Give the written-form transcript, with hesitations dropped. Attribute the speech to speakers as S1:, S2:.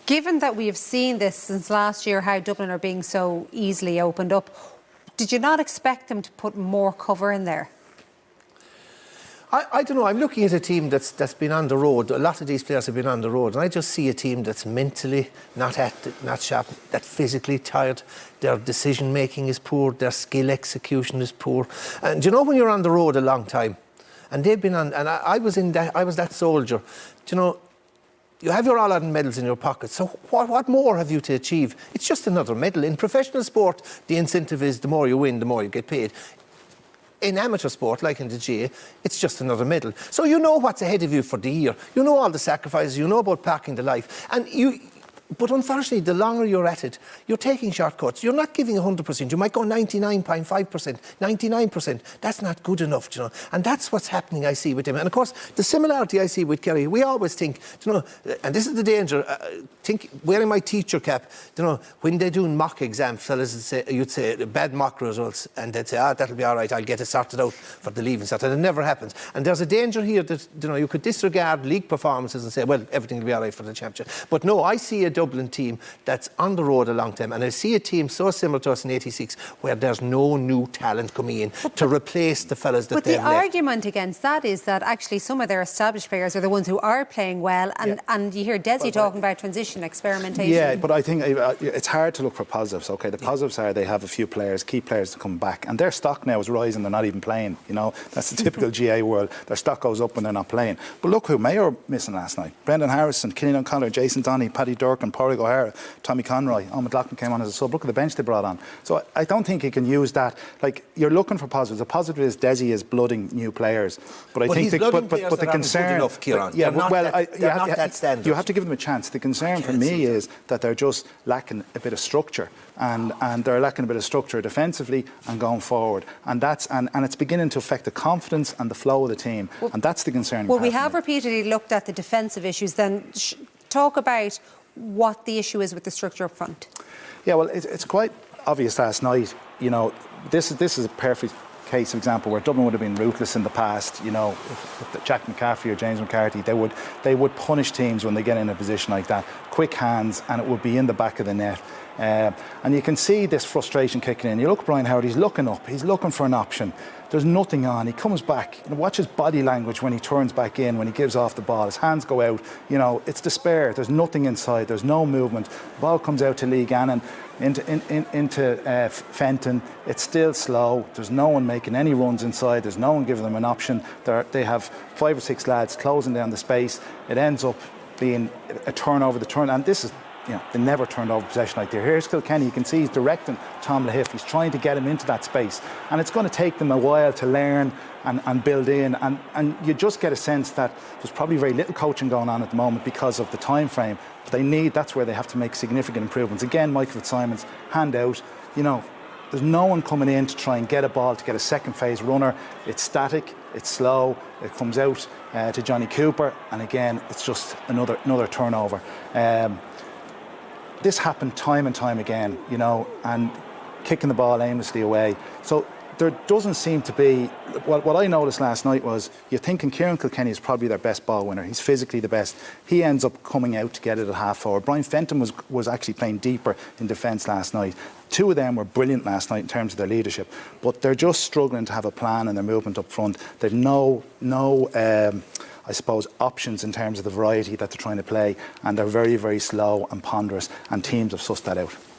S1: Given that we have seen this since last year, how Dublin are being so easily opened up, did you not expect them to put more cover in there?
S2: I don't know. I'm looking at a team that's been on the road. A lot of these players have been on the road, and I just see a team that's mentally not sharp, that physically tired. Their decision making is poor. Their skill execution is poor. And you know, when you're on the road a long time, and they've been on, and I was that soldier. Do you know? You have your All-Ireland medals in your pocket, so what more have you to achieve? It's just another medal. In professional sport, the incentive is the more you win, the more you get paid. In amateur sport, like in the GA, it's just another medal. So you know what's ahead of you for the year. You know all the sacrifices, you know about packing the life. But unfortunately, the longer you're at it, you're taking shortcuts. You're not giving 100%. You might go 99.5%, 99%. That's not good enough, you know. And that's what's happening, I see, with them. And of course, the similarity I see with Kerry, we always think, you know, and this is the danger, wearing my teacher cap, you know, when they're doing mock exams, fellas, you'd say bad mock results, and they'd say, that'll be all right, I'll get it sorted out for the leaving cert. And it never happens. And there's a danger here that, you know, you could disregard league performances and say, well, everything will be all right for the championship. But no, I see a Dublin team that's on the road a long time, and I see a team so similar to us in '86 where there's no new talent coming in to replace the fellas that they've left.
S1: But the argument against that is that actually some of their established players are the ones who are playing well, and you hear Desi talking about transition, experimentation.
S3: Yeah, but I think it's hard to look for positives. Okay, the positives are they have a few players, key players to come back, and their stock now is rising. They're not even playing. You know, that's the typical GA world. Their stock goes up when they're not playing. But look who Mayo are missing last night: Brendan Harrison, Cillian O'Connor, Jason Donny, Paddy Durkin, Pádraig O'Hara, Tommy Conroy. McLaughlin came on as a sub. Look at the bench they brought on. So I don't think you can use that. Like, you're looking for positives. The positive is Desi is blooding new players. But I think the concern,
S2: enough, Ciarán.
S3: Yeah,
S2: they're not that standard.
S3: You have to give them a chance. The concern for me is that they're just lacking a bit of structure, and they're lacking a bit of structure defensively and going forward, and it's beginning to affect the confidence and the flow of the team, and that's the concern.
S1: Well, we have repeatedly looked at the defensive issues. Then talk about what the issue is with the structure up front.
S3: Yeah, well, it's quite obvious last night. You know, this is a perfect case of example where Dublin would have been ruthless in the past. You know, if Jack McCaffrey or James McCarthy, they would punish teams when they get in a position like that. Quick hands, and it would be in the back of the net. And you can see this frustration kicking in. You look at Brian Howard, he's looking up, he's looking for an option. There's nothing on. He comes back. You know, watch his body language when he turns back in, when he gives off the ball. His hands go out. You know, it's despair. There's nothing inside. There's no movement. The ball comes out to Lee Gannon, into Fenton. It's still slow. There's no one making any runs inside. There's no one giving them an option. They have 5 or 6 lads closing down the space. It ends up being a turnover. And this is, you know, they never turned over possession like that. Here's Kilkenny. You can see he's directing Tom Lahiff. He's trying to get him into that space, and it's going to take them a while to learn and build in. And you just get a sense that there's probably very little coaching going on at the moment because of the time frame. But that's where they have to make significant improvements. Again, Michael Fitzsimons, hand out. You know, there's no one coming in to try and get a ball, to get a second phase runner. It's static. It's slow. It comes out to Johnny Cooper, and again, it's just another turnover. This happened time and time again, you know, and kicking the ball aimlessly away. So there doesn't seem to be... What I noticed last night was, you're thinking Kieran Kilkenny is probably their best ball winner. He's physically the best. He ends up coming out to get it at half forward. Brian Fenton was actually playing deeper in defence last night. 2 of them were brilliant last night in terms of their leadership, but they're just struggling to have a plan in their movement up front. They've no I suppose, options in terms of the variety that they're trying to play, and they're very, very slow and ponderous, and teams have sussed that out.